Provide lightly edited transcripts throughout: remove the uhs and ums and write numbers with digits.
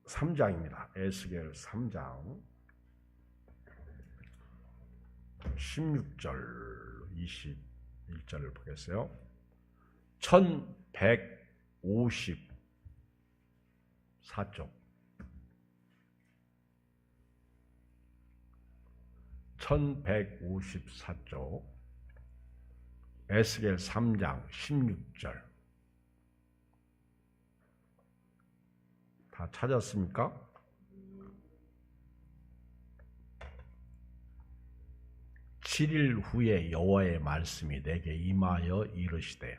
3장입니다. 에스겔 3장 16절 21절을 보겠어요. 1154쪽 1154쪽 에스겔 3장 16절 다 찾았습니까? 칠일 후에 여호와의 말씀이 내게 임하여 이르시되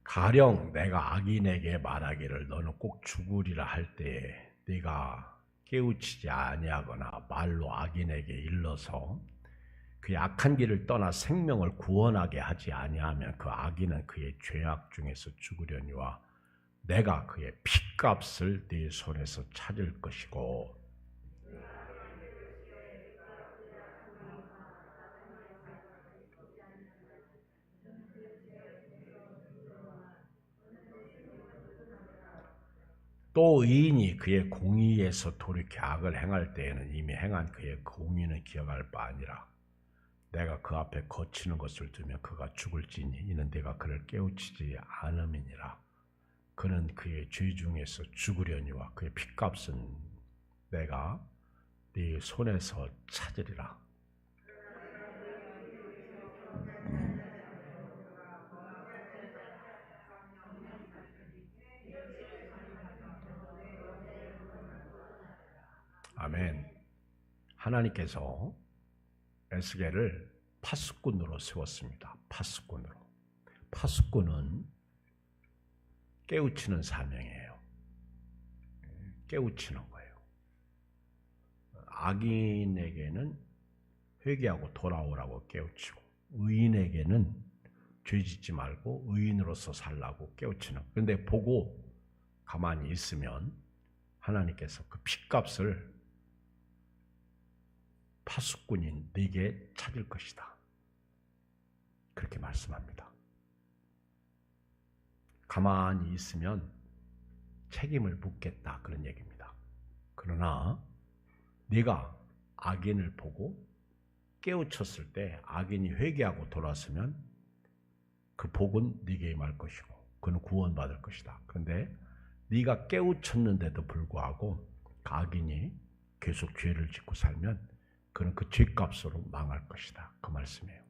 가령 내가 악인에게 말하기를 너는 꼭 죽으리라 할 때에 네가 깨우치지 아니하거나 말로 악인에게 일러서 그의 악한 길을 떠나 생명을 구원하게 하지 아니하면 그 악인은 그의 죄악 중에서 죽으려니와 내가 그의 핏값을 네 손에서 찾을 것이고 또 의인이 그의 공의에서 돌이켜 악을 행할 때에는 이미 행한 그의 공의는 기억할 바 아니라 내가 그 앞에 거치는 것을 두면 그가 죽을지니 이는 내가 그를 깨우치지 않음이니라. 그는 그의 죄 중에서 죽으려니와 그의 핏값은 내가 네 손에서 찾으리라. 아멘. 하나님께서 에스겔을 파수꾼으로 세웠습니다. 파수꾼으로. 파수꾼은 깨우치는 사명이에요. 깨우치는 거예요. 악인에게는 회개하고 돌아오라고 깨우치고 의인에게는 죄짓지 말고 의인으로서 살라고 깨우치는. 그런데 보고 가만히 있으면 하나님께서 그 핏값을 파수꾼인 네게 찾을 것이다. 그렇게 말씀합니다. 가만히 있으면 책임을 묻겠다 그런 얘기입니다. 그러나 네가 악인을 보고 깨우쳤을 때 악인이 회개하고 돌아서면 그 복은 네게 임할 것이고 그는 구원받을 것이다. 그런데 네가 깨우쳤는데도 불구하고 그 악인이 계속 죄를 짓고 살면 그는 그 죄값으로 망할 것이다. 그 말씀이에요.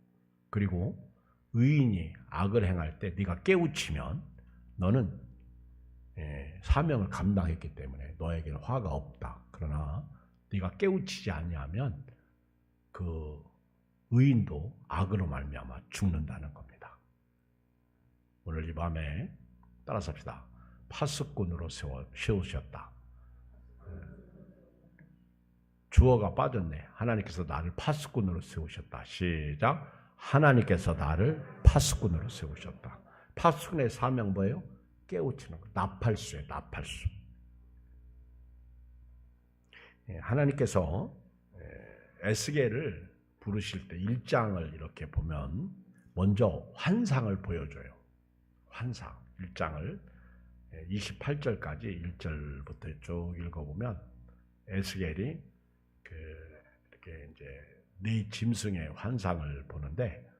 그리고 의인이 악을 행할 때 네가 깨우치면 너는 사명을 감당했기 때문에 너에게는 화가 없다. 그러나 네가 깨우치지 아니하면 그 의인도 악으로 말미암아 죽는다는 겁니다. 오늘 이 밤에 따라서 합시다. 파수꾼으로 세우셨다. 주어가 빠졌네. 하나님께서 나를 파수꾼으로 세우셨다. 시작. 하나님께서 나를 파수꾼으로 세우셨다. 파수꾼의 사명 뭐예요? 깨우치는 거. 나팔수예요. 나팔수. 하나님께서 에스겔을 부르실 때 1장을 이렇게 보면 먼저 환상을 보여줘요. 환상. 1장을 28절까지 1절부터 쭉 읽어보면 에스겔이 이렇게 이제 네 짐승의 환상을 보는데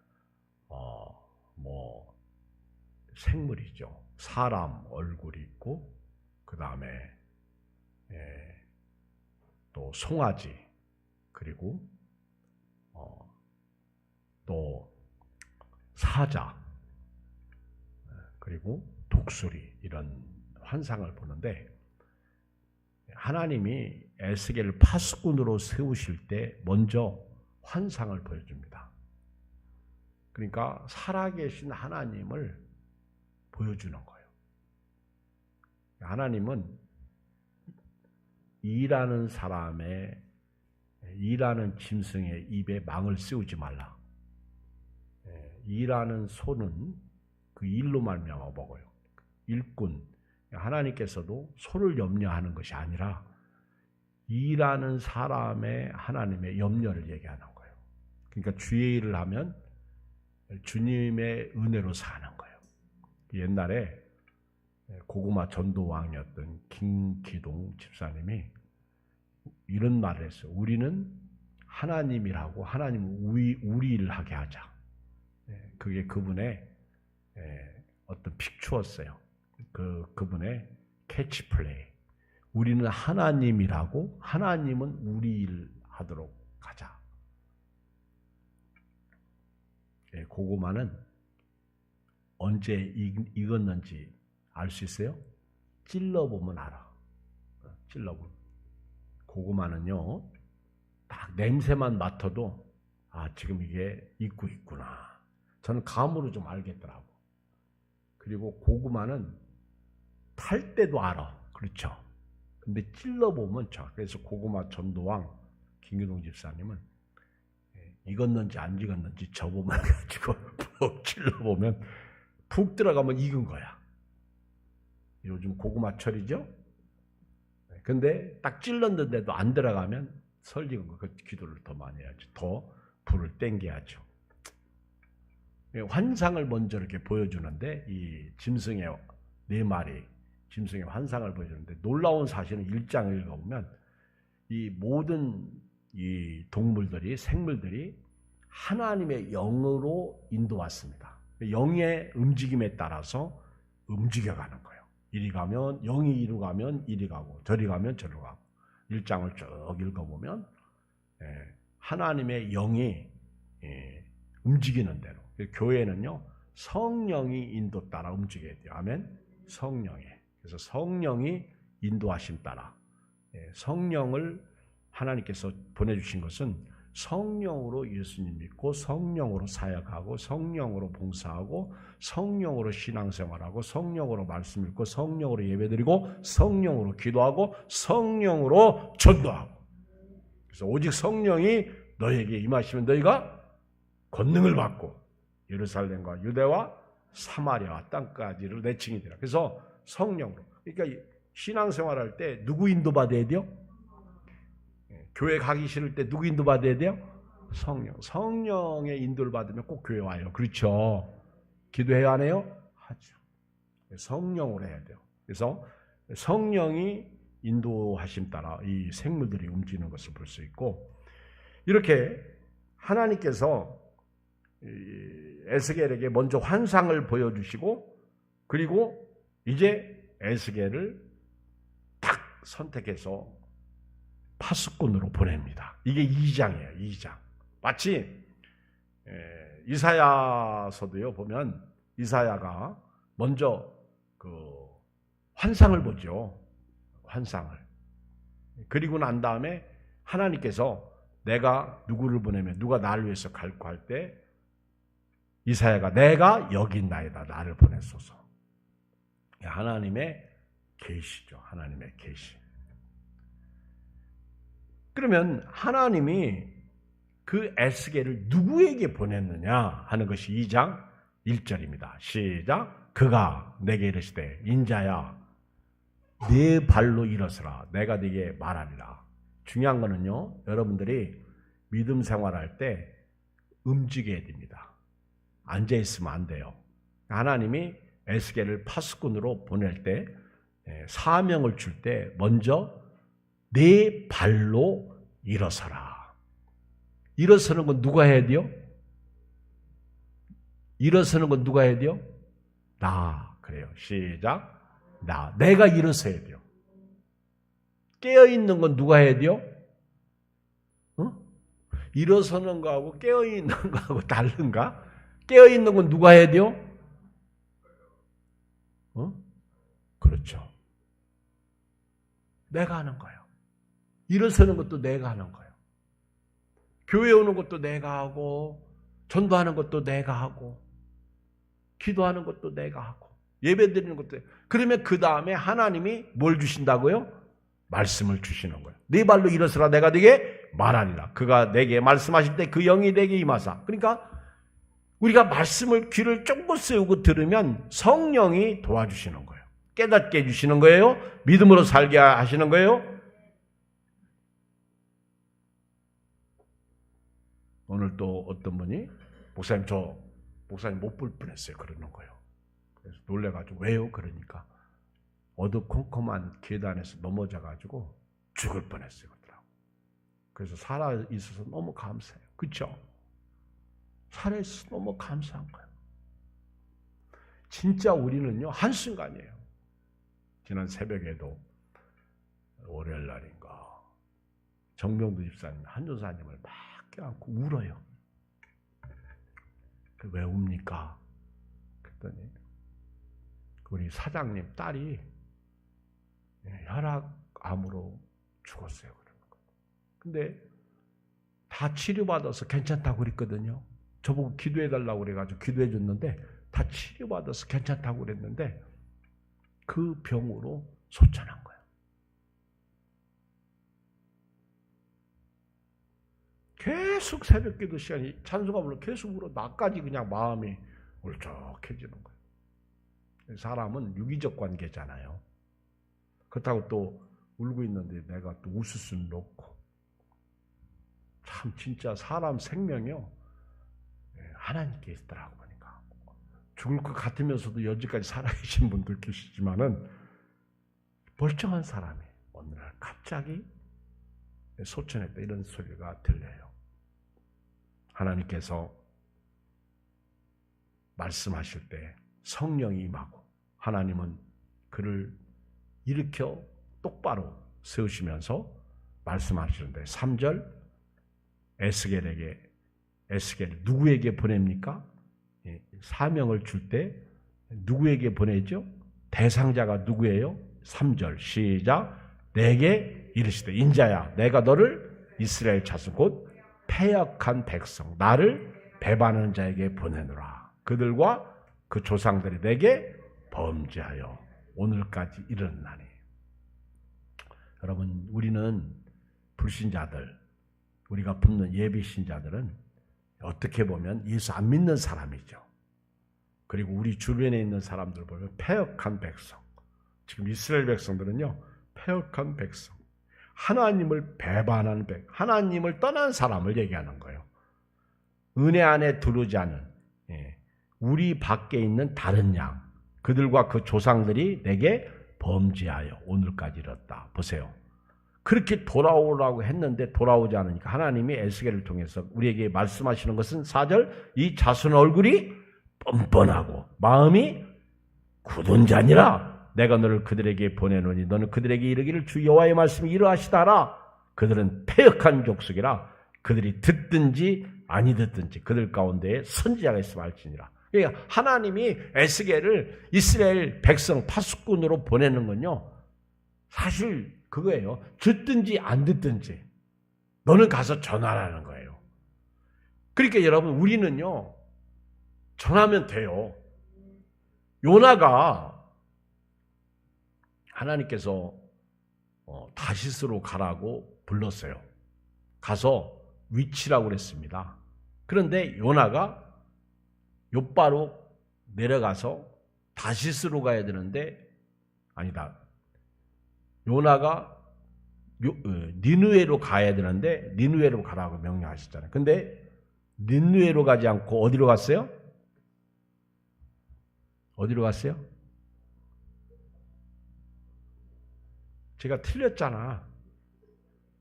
생물이죠. 사람 얼굴이 있고 그 다음에 또 송아지 그리고 또 사자 그리고 독수리 이런 환상을 보는데 하나님이 에스겔을 파수꾼으로 세우실 때 먼저 환상을 보여줍니다. 그러니까 살아계신 하나님을 보여주는 거예요. 하나님은 일하는 사람의 일하는 짐승의 입에 망을 씌우지 말라. 일하는 소는 그 일로 말미암아 먹어요. 일꾼 하나님께서도 소를 염려하는 것이 아니라 일하는 사람의 하나님의 염려를 얘기하는 거예요. 그러니까 주의 일을 하면 주님의 은혜로 사는 거예요. 옛날에 고구마 전도왕이었던 김기동 집사님이 이런 말을 했어요. 우리는 하나님이라고 하나님 우리 일을 하게 하자. 그게 그분의 어떤 픽추였어요. 그분의 캐치플레이. 우리는 하나님이라고 하나님은 우리 일 하도록 하자. 고구마는 언제 익었는지 알 수 있어요? 찔러보면 알아. 찔러보면. 고구마는요, 딱 냄새만 맡아도 지금 이게 익고 있구나. 저는 감으로 좀 알겠더라고. 그리고 고구마는 탈 때도 알아. 그렇죠? 근데 찔러보면 그래서 고구마 전도왕 김기동 집사님은 익었는지 안 익었는지 저보면 가지고 푹 찔러보면 푹 들어가면 익은 거야. 요즘 고구마철이죠? 근데 딱 찔렀는데도 안 들어가면 설익은 거. 그 기도를 더 많이 해야지. 더 불을 땡겨야죠. 환상을 먼저 이렇게 보여주는데 이 짐승의 4마리 짐승의 환상을 보여주는데 놀라운 사실은 1장을 읽어보면 이 모든 이 동물들이 생물들이 하나님의 영으로 인도왔습니다. 영의 움직임에 따라서 움직여가는 거예요. 이리 가면 영이 이리 가면 이리 가고 저리 가면 저리 가고 1장을 쭉 읽어보면 하나님의 영이 움직이는 대로 교회는요 성령이 인도 따라 움직여야 돼요. 아멘. 성령이. 그래서 성령이 인도하심 따라 성령을 하나님께서 보내주신 것은 성령으로 예수님 믿고 성령으로 사역하고 성령으로 봉사하고 성령으로 신앙생활하고 성령으로 말씀 읽고 성령으로 예배드리고 성령으로 기도하고 성령으로 전도하고. 그래서 오직 성령이 너에게 임하시면 너희가 권능을 받고 예루살렘과 유대와 사마리아 땅까지를 내칭이 되라. 그래서 성령으로. 그러니까 신앙생활할 때 누구 인도받아야 돼요? 교회 가기 싫을 때 누구 인도받아야 돼요? 성령. 성령의 인도를 받으면 꼭 교회 와요. 그렇죠? 기도해야 하네요? 하죠. 성령으로 해야 돼요. 그래서 성령이 인도하심 따라 이 생물들이 움직이는 것을 볼 수 있고 이렇게 하나님께서 에스겔에게 먼저 환상을 보여주시고 그리고 이제 에스겔을 딱 선택해서 파수꾼으로 보냅니다. 이게 2장이에요. 2장. 마치 이사야서도요 보면 이사야가 먼저 그 환상을 보죠. 환상을. 그리고 난 다음에 하나님께서 내가 누구를 보내면 누가 나를 위해서 갈고 할 때 이사야가 내가 여기 있나이다. 나를 보냈소서. 하나님의 계시죠. 하나님의 계시. 그러면 하나님이 그 에스겔을 누구에게 보냈느냐 하는 것이 2장 1절입니다. 시작. 그가 내게 이르시되 인자야 네 발로 일어서라. 내가 네게 말하리라. 중요한 거는요. 여러분들이 믿음 생활할 때 움직여야 됩니다. 앉아있으면 안 돼요. 하나님이 에스겔을 파수꾼으로 보낼 때 사명을 줄 때 먼저 네 발로 일어서라. 일어서는 건 누가 해야 돼요? 일어서는 건 누가 해야 돼요? 나. 그래요. 시작. 나. 내가 일어서야 돼요. 깨어있는 건 누가 해야 돼요? 일어서는 거하고 깨어있는 거하고 다른가? 깨어있는 건 누가 해야 돼요? 그렇죠. 내가 하는 거예요. 일어서는 것도 내가 하는 거예요. 교회 오는 것도 내가 하고 전도하는 것도 내가 하고 기도하는 것도 내가 하고 예배 드리는 것도. 그러면 그 다음에 하나님이 뭘 주신다고요? 말씀을 주시는 거예요. 네 발로 일어서라. 내가 네게 말하리라. 그가 내게 말씀하실 때 그 영이 내게 임하사. 그러니까 우리가 말씀을 귀를 쫑긋 세우고 들으면 성령이 도와주시는 거예요. 깨닫게 해주시는 거예요. 믿음으로 살게 하시는 거예요. 오늘 또 어떤 분이 목사님 못 볼 뻔했어요. 그러는 거예요. 그래서 놀래가지고 왜요? 그러니까 어두컴컴한 계단에서 넘어져가지고 죽을 뻔했어요. 그러더라고. 그래서 살아있어서 너무 감사해요. 그렇죠? 살아있어서 너무 감사한 거예요. 진짜 우리는요 한순간이에요. 지난 새벽에도 월요일 날인가 정병두 집사님 한조사님을 막 껴안고 울어요. 왜 웁니까? 그랬더니 우리 사장님 딸이 혈압암으로 죽었어요. 근데 다 치료받아서 괜찮다고 그랬거든요. 저보고 기도해달라고 그래가지고 기도해줬는데 다 치료받아서 괜찮다고 그랬는데 그 병으로 소천한 거예요. 계속 새벽기도 시간이 찬송가 불러 계속 울어. 나까지 그냥 마음이 울적해지는 거예요. 사람은 유기적 관계잖아요. 그렇다고 또 울고 있는데 내가 또 웃을 수는 없고. 참 진짜 사람 생명이요 하나님께 있더라고 보니까. 죽을 것 같으면서도 여지까지 살아계신 분들 계시지만은 멀쩡한 사람이 어느 날 갑자기 소천했다 이런 소리가 들려요. 하나님께서 말씀하실 때 성령이 임하고 하나님은 그를 일으켜 똑바로 세우시면서 말씀하시는데 3절 에스겔 누구에게 보냅니까? 사명을 줄 때 누구에게 보내죠? 대상자가 누구예요? 3절 시작 내게 이르시되 인자야 내가 너를 이스라엘 자손 곧 패역한 백성 나를 배반하는 자에게 보내노라. 그들과 그 조상들이 내게 범죄하여 오늘까지 이르렀나니. 여러분 우리는 불신자들 우리가 붙는 예비신자들은 어떻게 보면 예수 안 믿는 사람이죠. 그리고 우리 주변에 있는 사람들 보면 패역한 백성. 지금 이스라엘 백성들은요 패역한 백성. 하나님을 배반하는 백성. 하나님을 떠난 사람을 얘기하는 거예요. 은혜 안에 들어오지 않은 우리 밖에 있는 다른 양. 그들과 그 조상들이 내게 범죄하여 오늘까지 이르렀다. 보세요. 그렇게 돌아오라고 했는데 돌아오지 않으니까 하나님이 에스겔을 통해서 우리에게 말씀하시는 것은 4절 이 자손 얼굴이 뻔뻔하고 마음이 굳은 자니라. 내가 너를 그들에게 보내노니 너는 그들에게 이르기를 주 여호와의 말씀이 이러하시다라. 그들은 패역한 족속이라. 그들이 듣든지 아니 듣든지 그들 가운데에 선지자가 있으면 알지니라. 그러니까 하나님이 에스겔을 이스라엘 백성 파수꾼으로 보내는 건요 사실 그거예요. 듣든지 안 듣든지 너는 가서 전하라는 거예요. 그러니까 여러분 우리는요 전하면 돼요. 요나가 하나님께서 다시스로 가라고 불렀어요. 가서 위치라고 그랬습니다. 그런데 요나가 욥바로 내려가서 다시스로 가야 되는데 아니다. 요나가 니느웨로 가야 되는데 니느웨로 가라고 명령하셨잖아요. 근데 니느웨로 가지 않고 어디로 갔어요? 어디로 갔어요? 제가 틀렸잖아.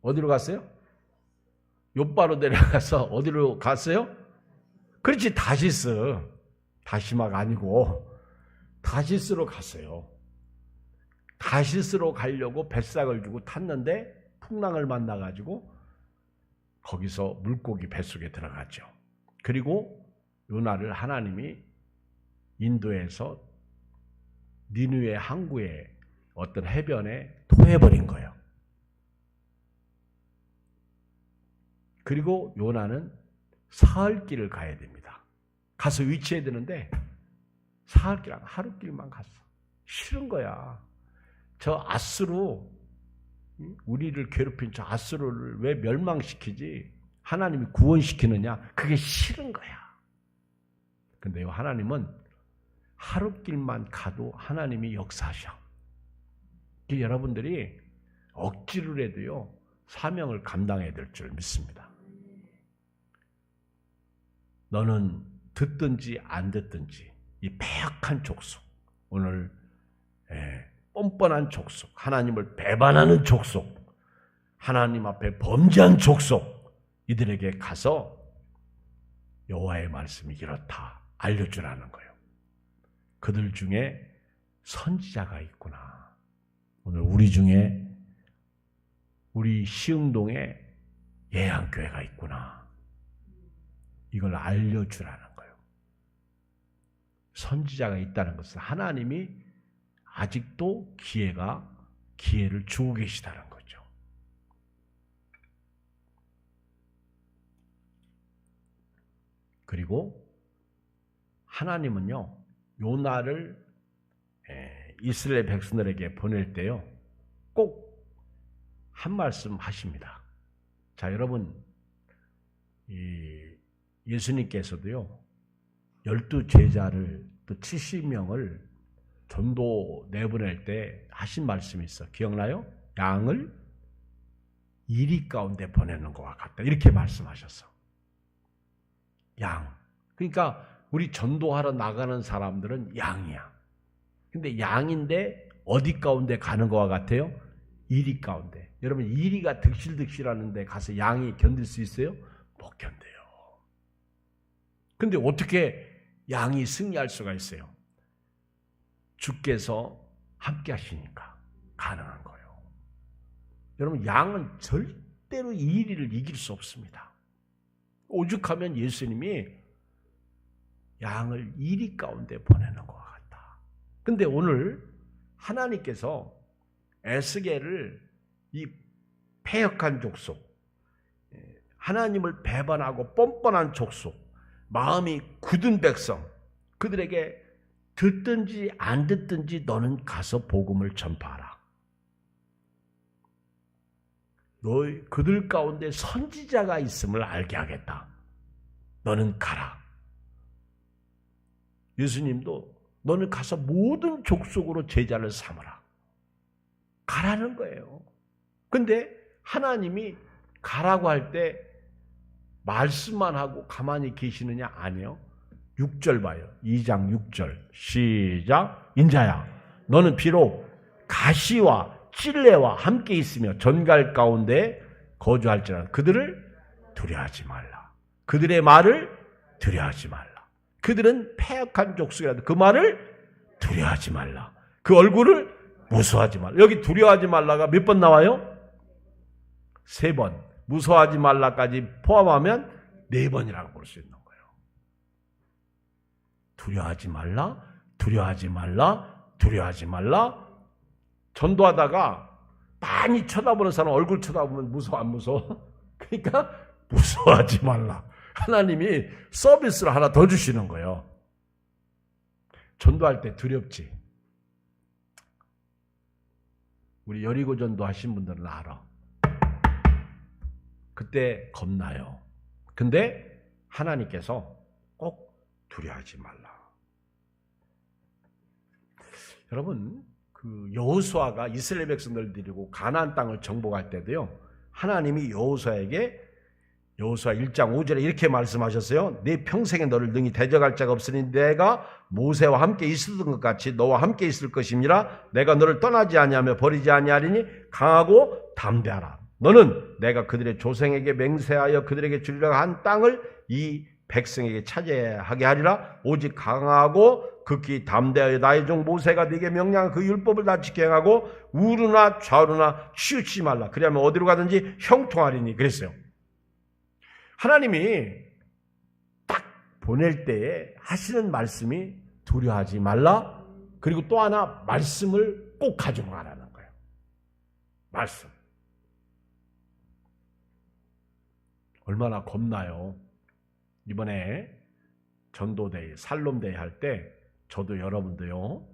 어디로 갔어요? 욥바로 내려가서 어디로 갔어요? 그렇지 다시스. 다시마가 아니고 다시스로 갔어요. 다시스로 가려고 뱃삭을 주고 탔는데 풍랑을 만나가지고 거기서 물고기 뱃속에 들어갔죠. 그리고 요나를 하나님이 인도해서 니느웨 항구의 어떤 해변에 토해버린 거예요. 그리고 요나는 사흘길을 가야 됩니다. 가서 위치해야 되는데 사흘길 하루길만 갔어. 싫은 거야. 저 아수르 우리를 괴롭힌 저 아수르를 왜 멸망시키지 하나님이 구원시키느냐 그게 싫은 거야. 근데 하나님은 하루길만 가도 하나님이 역사하셔. 여러분들이 억지로 해도요 사명을 감당해야 될 줄 믿습니다. 너는 듣든지 안 듣든지 이 패역한 족속, 오늘 뻔뻔한 족속, 하나님을 배반하는 족속, 하나님 앞에 범죄한 족속, 이들에게 가서 여호와의 말씀이 이렇다 알려주라는 거예요. 그들 중에 선지자가 있구나. 오늘 우리 중에 우리 시흥동에 예양교회가 있구나. 이걸 알려주라는 거예요. 선지자가 있다는 것은 하나님이 아직도 기회를 주고 계시다는 거죠. 그리고 하나님은요, 요나를 이스라엘 백성들에게 보낼 때요, 꼭 한 말씀 하십니다. 자, 여러분, 예수님께서도요, 12제자를 또 70명을 전도 내보낼 때 하신 말씀이 있어. 기억나요? 양을 이리 가운데 보내는 것과 같다. 이렇게 말씀하셨어. 양. 그러니까 우리 전도하러 나가는 사람들은 양이야. 근데 양인데 어디 가운데 가는 것과 같아요? 이리 가운데. 여러분, 이리가 득실득실하는데 가서 양이 견딜 수 있어요? 못 견뎌요. 근데 어떻게 양이 승리할 수가 있어요? 주께서 함께 하시니까 가능한 거예요. 여러분, 양은 절대로 이리를 이길 수 없습니다. 오죽하면 예수님이 양을 이리 가운데 보내는 것과 같다. 근데 오늘 하나님께서 에스겔을 이 패역한 족속, 하나님을 배반하고 뻔뻔한 족속, 마음이 굳은 백성, 그들에게 듣든지 안 듣든지 너는 가서 복음을 전파하라. 그들 가운데 선지자가 있음을 알게 하겠다. 너는 가라. 예수님도 너는 가서 모든 족속으로 제자를 삼으라. 가라는 거예요. 근데 하나님이 가라고 할 때 말씀만 하고 가만히 계시느냐? 아니요. 6절 봐요. 2장 6절 시작. 인자야, 너는 비록 가시와 찔레와 함께 있으며 전갈 가운데 거주할지라도 그들을 두려워하지 말라. 그들의 말을 두려워하지 말라. 그들은 패역한 족속이라도 그 말을 두려워하지 말라. 그 얼굴을 무서워하지 말라. 여기 두려워하지 말라가 몇 번 나와요? 3번. 무서워하지 말라까지 포함하면 4번이라고 볼 수 있는 거예요. 두려워하지 말라, 두려워하지 말라, 두려워하지 말라. 전도하다가 많이 쳐다보는 사람 얼굴 쳐다보면 무서워 안 무서워? 그러니까 무서워하지 말라. 하나님이 서비스를 하나 더 주시는 거예요. 전도할 때 두렵지? 우리 여리고 전도 하신 분들은 알아. 그때 겁나요. 근데 하나님께서 꼭 두려워하지 말라. 여러분, 그 여호수아가 이스라엘 백성들 데리고 가나안 땅을 정복할 때도요, 하나님이 여호수아에게 여호수아 1장 5절에 이렇게 말씀하셨어요. 네 평생에 너를 능히 대적할 자가 없으니 내가 모세와 함께 있었던 것 같이 너와 함께 있을 것임이라. 내가 너를 떠나지 아니하며 버리지 아니하리니 강하고 담대하라. 너는 내가 그들의 조상에게 맹세하여 그들에게 주리라 한 땅을 이 백성에게 차지하게 하리라. 오직 강하고 극히 담대하여 나의 종 모세가 네게 명령한 그 율법을 다 지켜 행하고 우르나 좌우나 치우치지 말라. 그리하면 어디로 가든지 형통하리니. 그랬어요. 하나님이 딱 보낼 때에 하시는 말씀이 두려워하지 말라. 그리고 또 하나 말씀을 꼭 가지고 가라는 거예요. 말씀. 얼마나 겁나요. 이번에 전도대회, 살롬대회 할 때 저도 여러분도요,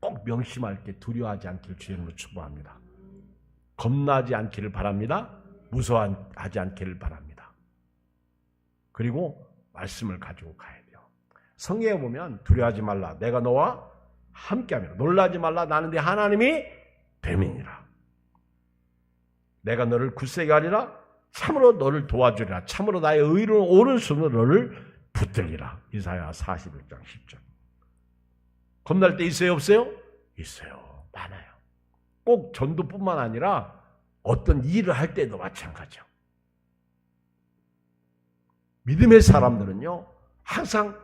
꼭 명심할 게 두려워하지 않기를 주님으로 축복합니다. 겁나지 않기를 바랍니다. 무서워하지 않기를 바랍니다. 그리고 말씀을 가지고 가야 돼요. 성경에 보면 두려워하지 말라. 내가 너와 함께하며 놀라지 말라. 나는 네 하나님이 됨이니라. 내가 너를 굳세게 하리라. 참으로 너를 도와주리라. 참으로 나의 의로운 오른손으로 너를 붙들리라. 이사야 41장 10절. 겁날 때 있어요, 없어요? 있어요. 많아요. 꼭 전도뿐만 아니라 어떤 일을 할 때도 마찬가지요. 믿음의 사람들은요, 항상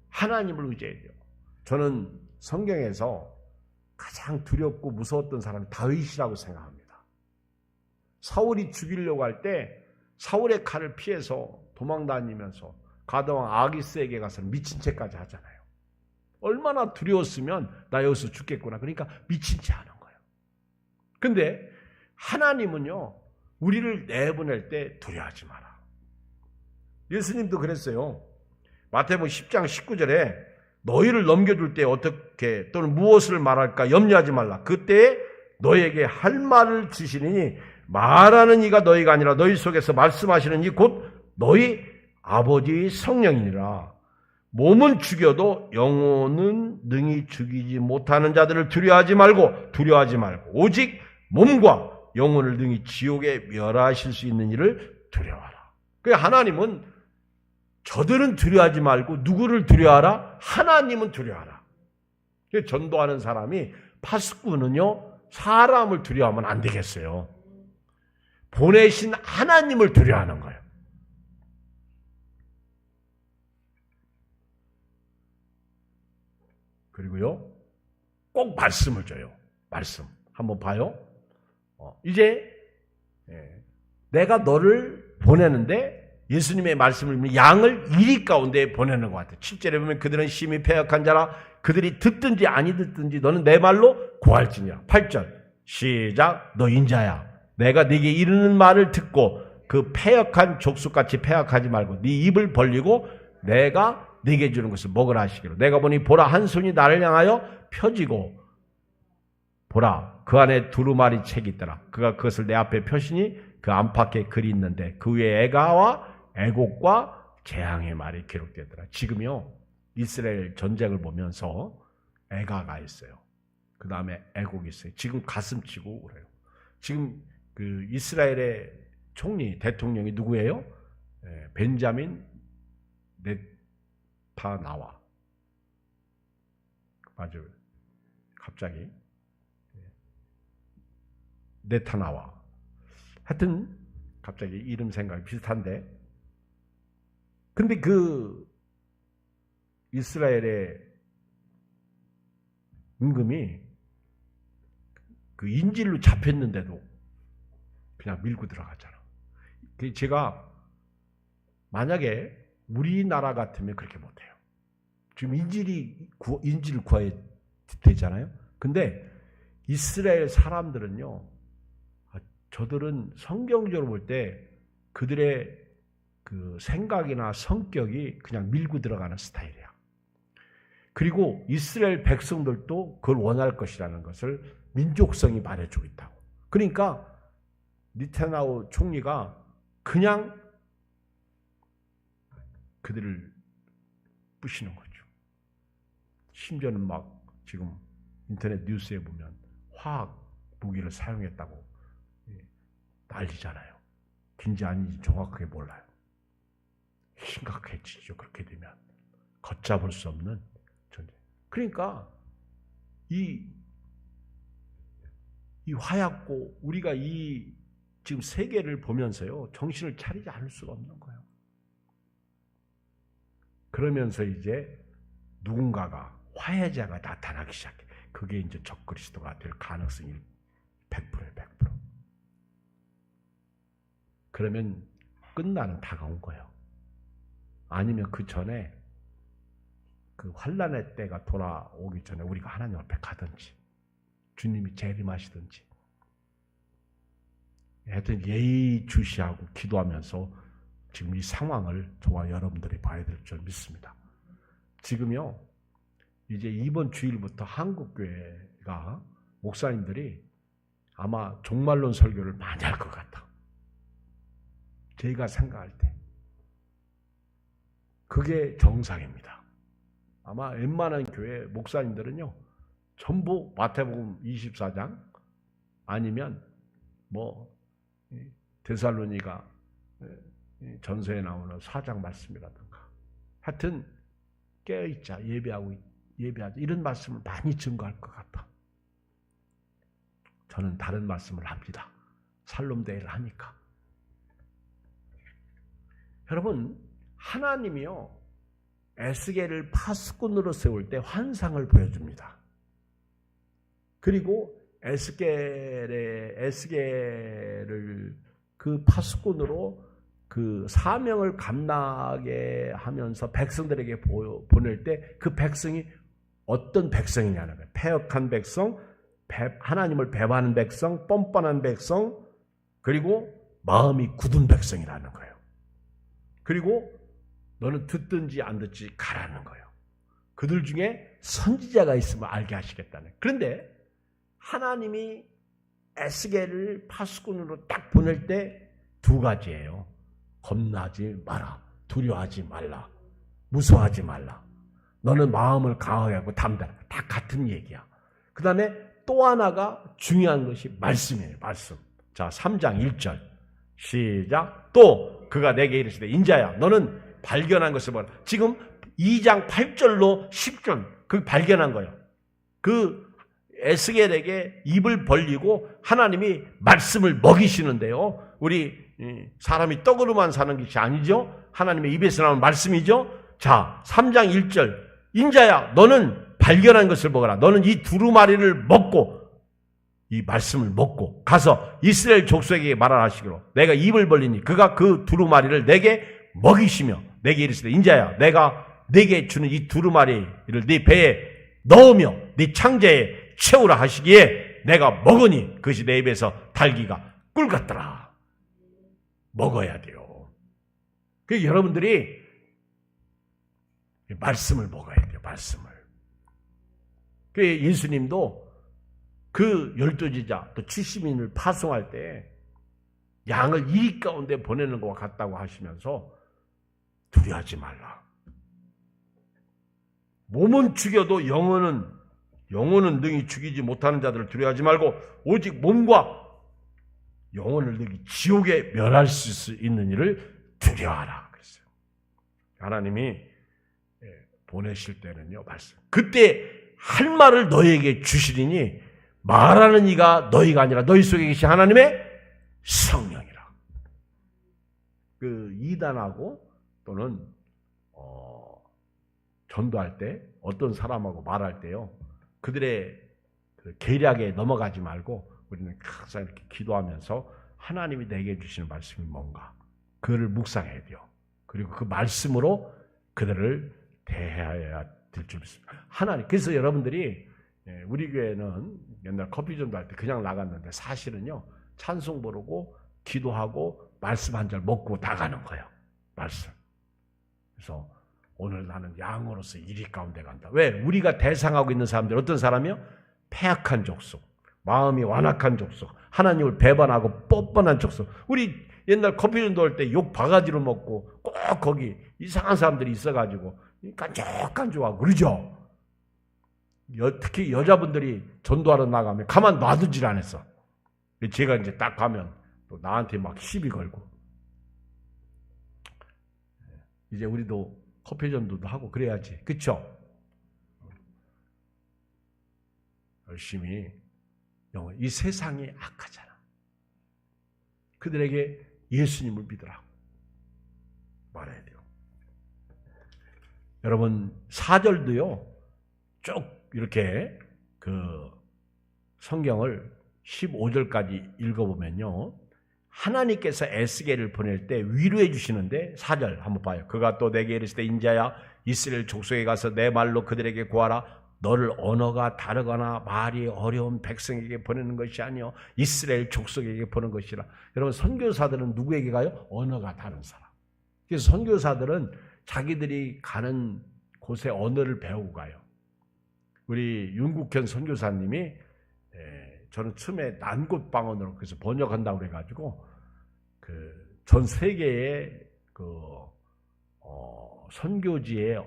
하나님을 의지해야 돼요. 저는 성경에서 가장 두렵고 무서웠던 사람이 다윗이라고 생각합니다. 사울이 죽이려고 할 때 사울의 칼을 피해서 도망다니면서 가드왕 아기스에게 가서 미친 채까지 하잖아요. 얼마나 두려웠으면 나 여기서 죽겠구나. 그러니까 미친 채 하는 거예요. 근데 하나님은요, 우리를 내보낼 때 두려워하지 마라. 예수님도 그랬어요. 마태복음 10장 19절에 너희를 넘겨줄 때 어떻게 또는 무엇을 말할까 염려하지 말라. 그때 너희에게 할 말을 주시리니 말하는 이가 너희가 아니라 너희 속에서 말씀하시는 이 곧 너희 아버지 성령이니라. 몸은 죽여도 영혼은 능히 죽이지 못하는 자들을 두려워하지 말고 오직 몸과 영혼을 능히 지옥에 멸하실 수 있는 일을 두려워하라. 그러니까 하나님은 저들은 두려워하지 말고 누구를 두려워하라? 하나님은 두려워하라. 전도하는 사람이 파수꾼은요, 사람을 두려워하면 안 되겠어요. 보내신 하나님을 두려워하는 거예요. 그리고요, 꼭 말씀을 줘요. 말씀. 한번 봐요. 이제 내가 너를 보내는데 예수님의 말씀을 믿는 양을 이리 가운데 보내는 것 같아요. 7절에 보면 그들은 심히 패역한 자라 그들이 듣든지 아니 듣든지 너는 내 말로 구할지니라. 8절 시작. 너 인자야. 내가 네게 이르는 말을 듣고 그 패역한 족속같이 패역하지 말고 네 입을 벌리고 내가 네게 주는 것을 먹으라 하시기로. 내가 보니 보라 한 손이 나를 향하여 펴지고 보라 그 안에 두루마리 책이 있더라. 그가 그것을 내 앞에 펴시니 그 안팎에 글이 있는데 그 위에 애가와 애곡과 재앙의 말이 기록되더라. 지금요 이스라엘 전쟁을 보면서 애가가 있어요. 그 다음에 애곡이 있어요. 지금 가슴 치고 그래요. 지금 그 이스라엘의 총리 대통령이 누구예요? 벤자민 네타나와. 맞아요. 갑자기 네타나와. 하여튼 갑자기 이름 생각이 비슷한데, 근데 그 이스라엘의 임금이 그 인질로 잡혔는데도 그냥 밀고 들어갔잖아. 제가 만약에 우리나라 같으면 그렇게 못해요. 지금 인질을 구해야 되잖아요. 근데 이스라엘 사람들은요, 저들은 성경적으로 볼 때 그들의 그 생각이나 성격이 그냥 밀고 들어가는 스타일이야. 그리고 이스라엘 백성들도 그걸 원할 것이라는 것을 민족성이 말해주고 있다고. 그러니까 네타냐후 총리가 그냥 그들을 부시는 거죠. 심지어는 막 지금 인터넷 뉴스에 보면 화학 무기를 사용했다고 난리잖아요. 긴지 아닌지 정확하게 몰라요. 심각해지죠. 그렇게 되면 걷잡을 수 없는 전쟁. 그러니까 이 화약고 우리가 이 지금 세계를 보면서요 정신을 차리지 않을 수가 없는 거예요. 그러면서 이제 누군가가 화해자가 나타나기 시작해. 그게 이제 적그리스도가 될 가능성이 100%예요. 100%. 그러면 끝나는 다가온 거예요. 아니면 그 전에 그 환난의 때가 돌아오기 전에 우리가 하나님 앞에 가든지 주님이 재림하시든지 하여튼 예의주시하고 기도하면서 지금 이 상황을 저와 여러분들이 봐야 될 줄 믿습니다. 지금요 이제 이번 주일부터 한국교회가 목사님들이 아마 종말론 설교를 많이 할 것 같아. 제가 생각할 때 그게 정상입니다. 아마 웬만한 교회 목사님들은요 전부 마태복음 24장 아니면 뭐 데살로니가 전서에 나오는 4장 말씀이라든가 하여튼 깨어있자, 예배하자 이런 말씀을 많이 증거할 것 같아. 저는 다른 말씀을 합니다. 살롬대회를 하니까. 여러분, 하나님이요 에스겔을 파수꾼으로 세울 때 환상을 보여줍니다. 그리고 에스겔을 그 파수꾼으로 그 사명을 감당하게 하면서 백성들에게 보낼 때 그 백성이 어떤 백성이냐는 거예요. 패역한 백성, 하나님을 배반하는 백성, 뻔뻔한 백성, 그리고 마음이 굳은 백성이라는 거예요. 그리고 너는 듣든지 안 듣지 가라는 거예요. 그들 중에 선지자가 있으면 알게 하시겠다는. 그런데 하나님이 에스겔을 파수꾼으로 딱 보낼 때 두 가지예요. 겁나지 마라. 두려워하지 말라. 무서워하지 말라. 너는 마음을 강하게 하고 담대하라. 다 같은 얘기야. 그 다음에 또 하나가 중요한 것이 말씀이에요. 말씀. 자, 3장 1절 시작. 또 그가 내게 이르시되 인자야 너는 발견한 것을 보라. 지금 2장 8절로 10절 그 발견한 거예요. 그 에스겔에게 입을 벌리고 하나님이 말씀을 먹이시는데요. 우리 사람이 떡으로만 사는 것이 아니죠. 하나님의 입에서 나오는 말씀이죠. 자, 3장 1절 인자야 너는 발견한 것을 먹어라. 너는 이 두루마리를 먹고 이 말씀을 먹고 가서 이스라엘 족속에게 말하라 하시기로 내가 입을 벌리니 그가 그 두루마리를 내게 먹이시며 내게 이르시되 인자야 내가 내게 주는 이 두루마리를 네 배에 넣으며 네 창자에 채우라 하시기에 내가 먹으니 그것이 내 입에서 달기가 꿀 같더라. 먹어야 돼요. 그래서 여러분들이 말씀을 먹어야 돼요. 말씀을. 그래서 예수님도 그 12제자 또 70인을 파송할 때 양을 이리 가운데 보내는 것과 같다고 하시면서 두려워하지 말라. 몸은 죽여도 영혼은 능히 죽이지 못하는 자들을 두려워하지 말고 오직 몸과 영혼을 능히 지옥에 멸할 수 있는 일을 두려워하라 그랬어요. 하나님이 보내실 때는요 말씀. 그때 할 말을 너희에게 주시리니 말하는 이가 너희가 아니라 너희 속에 계신 하나님의 성령이라. 그 이단하고 또는 전도할 때 어떤 사람하고 말할 때요. 그들의 그 계략에 넘어가지 말고 우리는 항상 이렇게 기도하면서 하나님이 내게 주시는 말씀이 뭔가 그를 묵상해야 돼요. 그리고 그 말씀으로 그들을 대해야 될 줄 믿습니다. 하나님. 그래서 여러분들이 우리 교회는 옛날 커피전도 할 때 그냥 나갔는데 사실은요 찬송 부르고 기도하고 말씀 한 절 먹고 나가는 거예요. 말씀. 그래서 오늘 나는 양으로서 이리 가운데 간다. 왜? 우리가 대상하고 있는 사람들 어떤 사람이요? 패악한 족속, 마음이 완악한 족속, 하나님을 배반하고 뻔뻔한 족속. 우리 옛날 커피전도 할 때 욕 바가지로 먹고 꼭 거기 이상한 사람들이 있어가지고 깐족깐족하고 그러죠. 특히 여자분들이 전도하러 나가면 가만 놔두질 않았어. 제가 이제 딱 가면 또 나한테 막 시비 걸고. 이제 우리도 커피전도도 하고 그래야지. 그쵸? 열심히. 이 세상이 악하잖아. 그들에게 예수님을 믿으라고 말해야 돼요. 여러분 4절도요. 쭉 이렇게 그 성경을 15절까지 읽어보면요. 하나님께서 에스겔을 보낼 때 위로해 주시는데 4절 한번 봐요. 그가 또 내게 이르시되 인자야 이스라엘 족속에 가서 내 말로 그들에게 구하라. 너를 언어가 다르거나 말이 어려운 백성에게 보내는 것이 아니요 이스라엘 족속에게 보내는 것이라. 여러분 선교사들은 누구에게 가요? 언어가 다른 사람. 그래서 선교사들은 자기들이 가는 곳에 언어를 배우고 가요. 우리 윤국현 선교사님이 저는 처음에 난곳방언으로 그래서 번역한다고 그래가지고 그 전 세계의 그 선교지에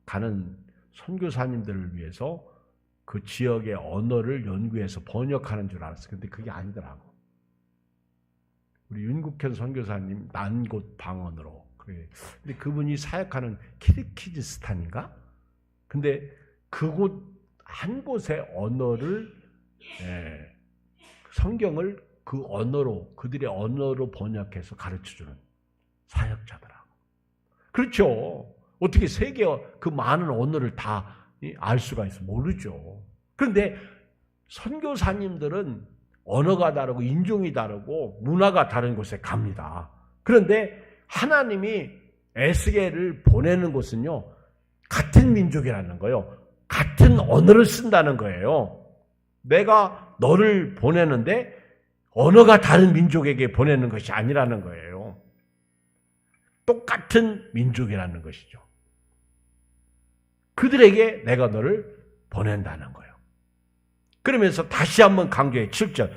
가는 선교사님들을 위해서 그 지역의 언어를 연구해서 번역하는 줄 알았어요. 근데 그게 아니더라고. 우리 윤국현 선교사님 난곳방언으로 근데 그분이 사역하는 키르기즈스탄인가? 근데 그곳 한 곳의 언어를 성경을 그 언어로 그들의 언어로 번역해서 가르쳐주는 사역자더라. 그렇죠. 어떻게 세계 그 많은 언어를 다 알 수가 있어? 모르죠. 그런데 선교사님들은 언어가 다르고 인종이 다르고 문화가 다른 곳에 갑니다. 그런데 하나님이 에스겔을 보내는 곳은요, 같은 민족이라는 거예요. 같은 언어를 쓴다는 거예요. 내가 너를 보내는데 언어가 다른 민족에게 보내는 것이 아니라는 거예요. 똑같은 민족이라는 것이죠. 그들에게 내가 너를 보낸다는 거예요. 그러면서 다시 한번 강조해 7절.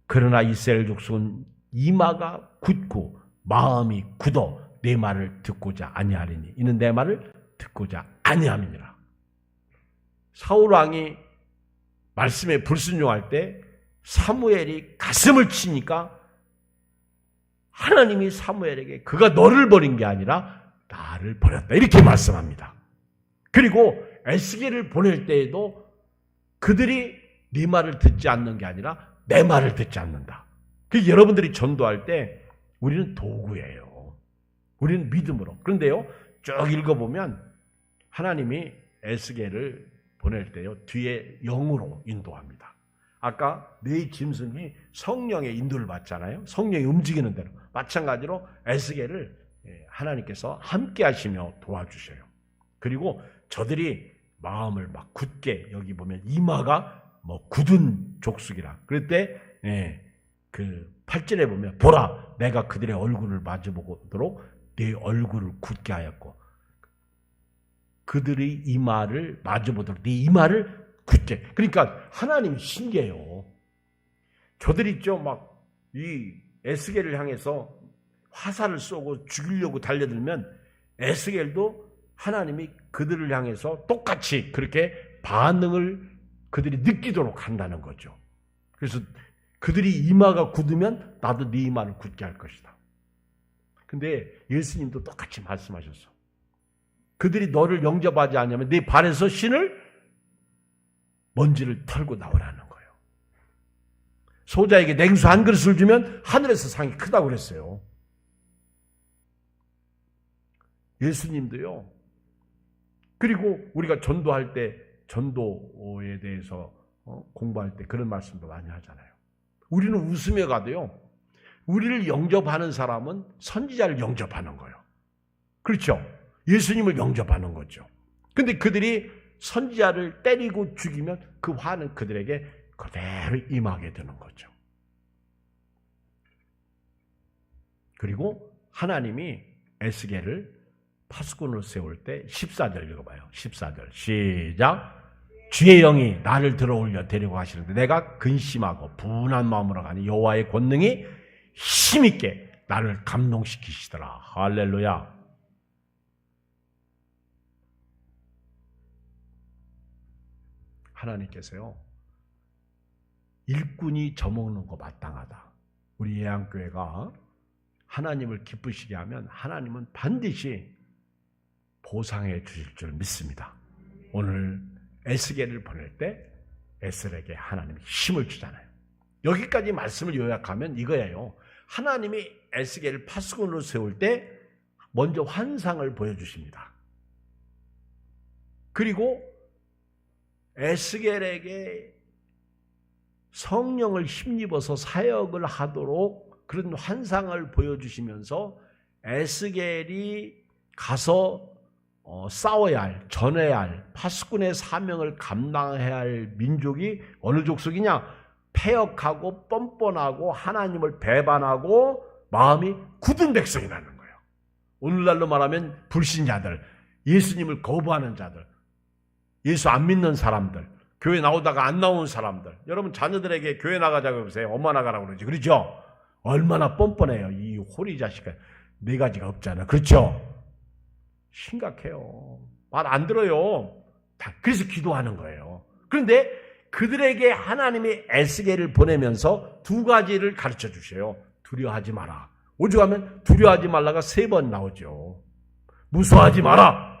그러나 이스라엘 족속은 이마가 굳고 마음이 굳어 내 말을 듣고자 아니하리니 이는 내 말을 듣고자 아니함이니라. 사울 왕이 말씀에 불순종할 때 사무엘이 가슴을 치니까 하나님이 사무엘에게 그가 너를 버린 게 아니라 나를 버렸다 이렇게 말씀합니다. 그리고 에스겔을 보낼 때에도 그들이 네 말을 듣지 않는 게 아니라 내 말을 듣지 않는다. 그 여러분들이 전도할 때 우리는 도구예요. 우리는 믿음으로. 그런데요, 쭉 읽어보면 하나님이 에스겔을 보낼 때요, 뒤에 영으로 인도합니다. 아까 네 짐승이 성령의 인도를 받잖아요. 성령이 움직이는 대로. 마찬가지로 에스겔을 하나님께서 함께 하시며 도와주셔요. 그리고 저들이 마음을 막 굳게, 여기 보면 이마가 굳은 족속이라. 그럴 때, 그 8절에 보면, 보라, 내가 그들의 얼굴을 마주보도록 네 얼굴을 굳게 하였고, 그들의 이마를 마주보도록 네 이마를 굳게. 그러니까 하나님이 신기해요. 저들이 있죠, 이 에스겔을 향해서 화살을 쏘고 죽이려고 달려들면 에스겔도 하나님이 그들을 향해서 똑같이 그렇게 반응을 그들이 느끼도록 한다는 거죠. 그래서 그들이 이마가 굳으면 나도 네 이마를 굳게 할 것이다. 근데 예수님도 똑같이 말씀하셨어. 그들이 너를 영접하지 않으면 네 발에서 신을 먼지를 털고 나오라는 거예요. 소자에게 냉수 한 그릇을 주면 하늘에서 상이 크다고 그랬어요. 예수님도요. 그리고 우리가 전도할 때 전도에 대해서 공부할 때 그런 말씀도 많이 하잖아요. 우리는 웃으며 가도요, 우리를 영접하는 사람은 선지자를 영접하는 거예요. 그렇죠? 예수님을 영접하는 거죠. 근데 그들이 선지자를 때리고 죽이면 그 화는 그들에게 그대로 임하게 되는 거죠. 그리고 하나님이 에스겔을 파수꾼으로 세울 때 14절 읽어봐요. 14절 시작. 주의 영이 나를 들어올려 데리고 가시는데 내가 근심하고 분한 마음으로 가니 여호와의 권능이 힘있게 나를 감동시키시더라. 할렐루야. 하나님께서요, 일꾼이 져먹는 거 마땅하다. 우리 예양교회가 하나님을 기쁘시게 하면 하나님은 반드시 보상해 주실 줄 믿습니다. 오늘 에스겔을 보낼 때 에스겔에게 하나님이 힘을 주잖아요. 여기까지 말씀을 요약하면 이거예요. 하나님이 에스겔을 파수꾼으로 세울 때 먼저 환상을 보여주십니다. 그리고 에스겔에게 성령을 힘입어서 사역을 하도록 그런 환상을 보여주시면서 에스겔이 가서 싸워야 할, 전해야 할, 파수꾼의 사명을 감당해야 할 민족이 어느 족속이냐? 패역하고 뻔뻔하고 하나님을 배반하고 마음이 굳은 백성이라는 거예요. 오늘날로 말하면 불신자들, 예수님을 거부하는 자들, 예수 안 믿는 사람들, 교회 나오다가 안 나오는 사람들. 여러분 자녀들에게 교회 나가자고 해보세요. 엄마 나가라고 그러지. 그렇죠? 얼마나 뻔뻔해요. 이 호리 자식아. 네 가지가 없잖아. 그렇죠? 심각해요. 말 안 들어요. 그래서 기도하는 거예요. 그런데 그들에게 하나님이 에스겔을 보내면서 두 가지를 가르쳐 주셔요. 두려워하지 마라. 오죽하면 두려워하지 말라가 3번 나오죠. 무서워하지 마라.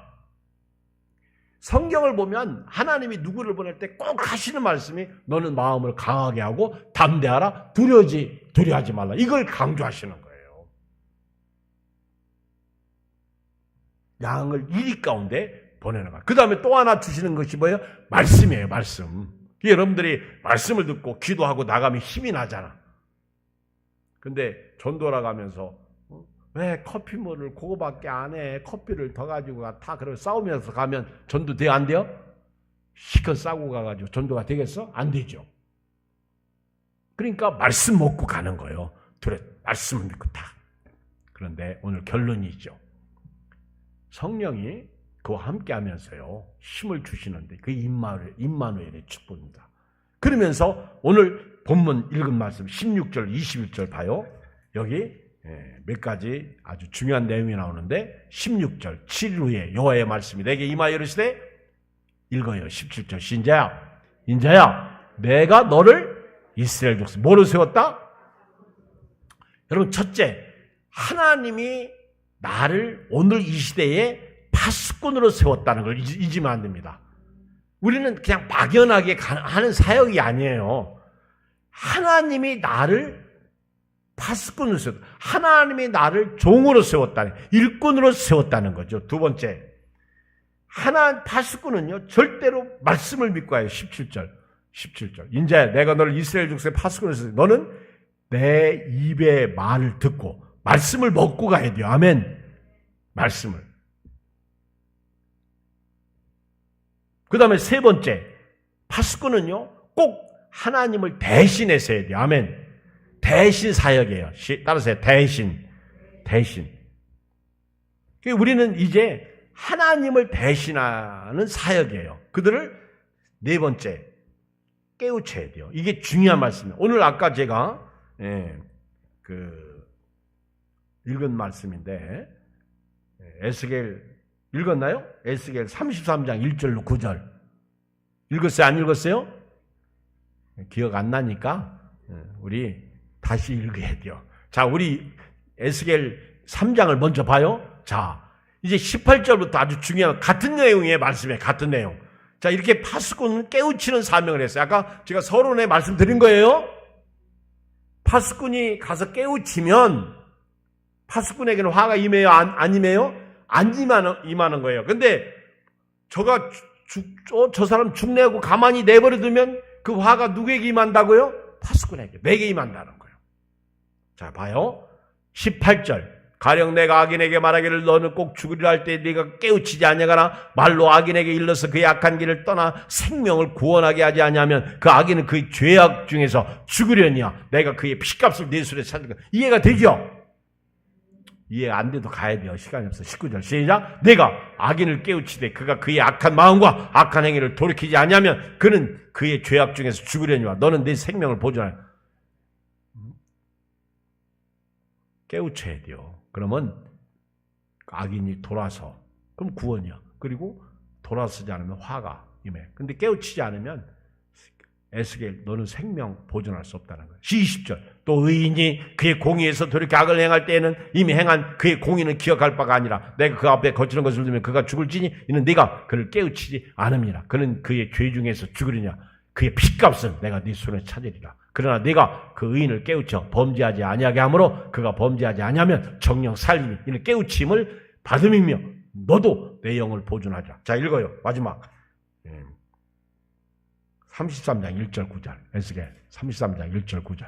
성경을 보면 하나님이 누구를 보낼 때 꼭 하시는 말씀이 너는 마음을 강하게 하고 담대하라. 두려워하지 말라. 이걸 강조하시는 거예요. 양을 이리 가운데 보내는 거야. 그 다음에 또 하나 주시는 것이 뭐예요? 말씀이에요. 말씀. 여러분들이 말씀을 듣고 기도하고 나가면 힘이 나잖아. 근데 전도라 가면서 왜 커피물을 그거밖에 안 해? 커피를 더 가지고 가. 다 그렇게 싸우면서 가면 전도 돼요? 안 돼요? 시컷 싸고 가가지고 전도가 되겠어? 안 되죠. 그러니까 말씀 먹고 가는 거예요. 말씀을 믿고 다. 그런데 오늘 결론이죠. 성령이 그와 함께 하면서요. 힘을 주시는데 그 임마누엘의 축복입니다. 그러면서 오늘 본문 읽은 말씀 16절, 21절 봐요. 여기 몇 가지 아주 중요한 내용이 나오는데 16절 7일 후에 여호와의 말씀이 내게 임하여 이르시되 읽어요. 17절 인자야 내가 너를 이스라엘 족속 뭐로 세웠다? 여러분 첫째 하나님이 나를 오늘 이 시대에 파수꾼으로 세웠다는 걸 잊으면 안 됩니다. 우리는 그냥 막연하게 하는 사역이 아니에요. 하나님이 나를 파수꾼으로 세웠다. 하나님이 나를 종으로 세웠다는, 일꾼으로 세웠다는 거죠. 두 번째, 파수꾼은요 절대로 말씀을 믿고 해요. 17절 인자야 내가 너를 이스라엘 족속의 파수꾼으로 세웠다. 너는 내 입의 말을 듣고 말씀을 먹고 가야 돼요. 아멘. 말씀을. 그 다음에 세 번째, 파수꾼은요 꼭 하나님을 대신해서 해야 돼요. 아멘. 대신 사역이에요. 따라서요. 대신. 우리는 이제 하나님을 대신하는 사역이에요. 그들을 네 번째, 깨우쳐야 돼요. 이게 중요한 말씀이에요. 오늘 아까 제가 읽은 말씀인데 에스겔 읽었나요? 에스겔 33장 1절로 9절 읽었어요? 안 읽었어요? 기억 안 나니까 우리 다시 읽어야 돼요. 자, 우리 에스겔 3장을 먼저 봐요. 자, 이제 18절부터 아주 중요한 같은 내용의 말씀이에요. 같은 내용. 자, 이렇게 파수꾼은 깨우치는 사명을 했어요. 아까 제가 서론에 말씀드린 거예요. 파수꾼이 가서 깨우치면 파수꾼에게는 화가 임해요? 안 임해요? 안 임하는 거예요. 근데 저 사람 죽내고 가만히 내버려 두면 그 화가 누구에게 임한다고요? 파수꾼에게, 내게 임한다는 거예요. 자, 봐요. 18절. 가령 내가 악인에게 말하기를 너는 꼭 죽으리라 할 때 네가 깨우치지 아니하거나 말로 악인에게 일러서 그의 악한 길을 떠나 생명을 구원하게 하지 아니하면 그 악인은 그의 죄악 중에서 죽으려니와 내가 그의 피값을 네 손에 찾을 것. 이해가 되죠? 이해 안 돼도 가야 돼요. 시간이 없어. 19절 시작. 내가 악인을 깨우치되 그가 그의 악한 마음과 악한 행위를 돌이키지 아니하면 그는 그의 죄악 중에서 죽으려니와 너는 네 생명을 보존하라. 깨우쳐야 돼요. 그러면 악인이 돌아서 그럼 구원이야. 그리고 돌아서지 않으면 화가 임해. 근데 깨우치지 않으면 에스겔 너는 생명 보존할 수 없다는 거예요. 20절 또 의인이 그의 공의에서 돌이켜 악을 행할 때에는 이미 행한 그의 공의는 기억할 바가 아니라 내가 그 앞에 거치는 것을 두면 그가 죽을지니 이는 네가 그를 깨우치지 않음이라. 그는 그의 죄 중에서 죽으리냐 그의 피값은 내가 네 손에 찾으리라. 그러나 네가 그 의인을 깨우쳐 범죄하지 아니하게 하므로 그가 범죄하지 아니하면 정령 살리니 이는 깨우침을 받음이며 너도 내 영을 보존하자. 자, 읽어요. 마지막 33장 1절 9절 에스겔 33장 1절 9절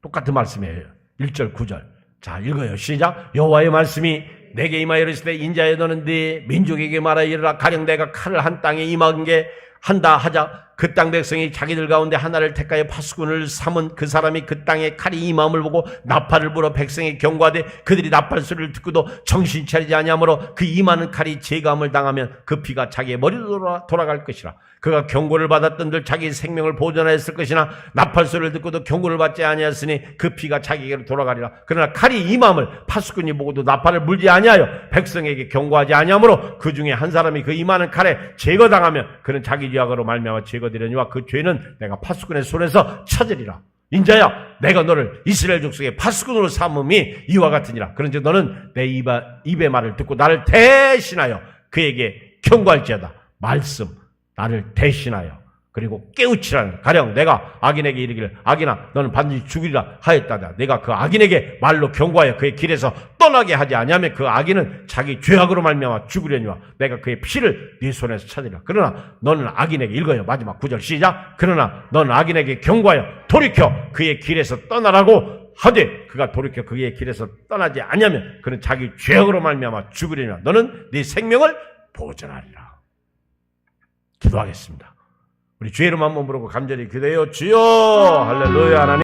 똑같은 말씀이에요. 1절 9절 자, 읽어요. 시작. 여호와의 말씀이 내게 임하여 이르시되 인자여 너는 네 민족에게 말하여 이르라. 가령 내가 칼을 한 땅에 임한 게 한다 하자 그 땅 백성이 자기들 가운데 하나를 택하여 파수꾼을 삼은 그 사람이 그 땅에 칼이 임함을 보고 나팔을 불어 백성에 경고하되 그들이 나팔 소리를 듣고도 정신 차리지 아니하므로 그 임하는 칼이 재감을 당하면 그 피가 자기의 머리로 돌아갈 것이라. 그가 경고를 받았던들 자기 생명을 보존하였을 것이나 나팔 소리를 듣고도 경고를 받지 아니하였으니 그 피가 자기에게로 돌아가리라. 그러나 칼이 임함을 파수꾼이 보고도 나팔을 물지 아니하여 백성에게 경고하지 아니하므로 그 중에 한 사람이 그 임하는 칼에 제거당하면 그는 자기 죄악으로 말미암아 제거 거두려니와 그 죄는 내가 파수꾼의 손에서 찾으리라. 인자야, 내가 너를 이스라엘 족속의 파수꾼으로 삼음이 이와 같으니라. 그런즉 너는 내 입의 말을 듣고 나를 대신하여 그에게 경고할지어다. 말씀, 나를 대신하여 그리고 깨우치라는, 가령 내가 악인에게 이르기를 악인아 너는 반드시 죽으리라 하였다다. 내가 그 악인에게 말로 경고하여 그의 길에서 떠나게 하지 아니하면 그 악인은 자기 죄악으로 말미암아 죽으려니와 내가 그의 피를 네 손에서 찾으리라. 그러나 너는 악인에게, 읽어요 마지막 9절 시작. 그러나 너는 악인에게 경고하여 돌이켜 그의 길에서 떠나라고 하되 그가 돌이켜 그의 길에서 떠나지 아니하면 그는 자기 죄악으로 말미암아 죽으려니와 너는 네 생명을 보존하리라. 기도하겠습니다. 우리 주의 이름 한번 부르고 간절히 기도해요. 주여, 할렐루야. 하나님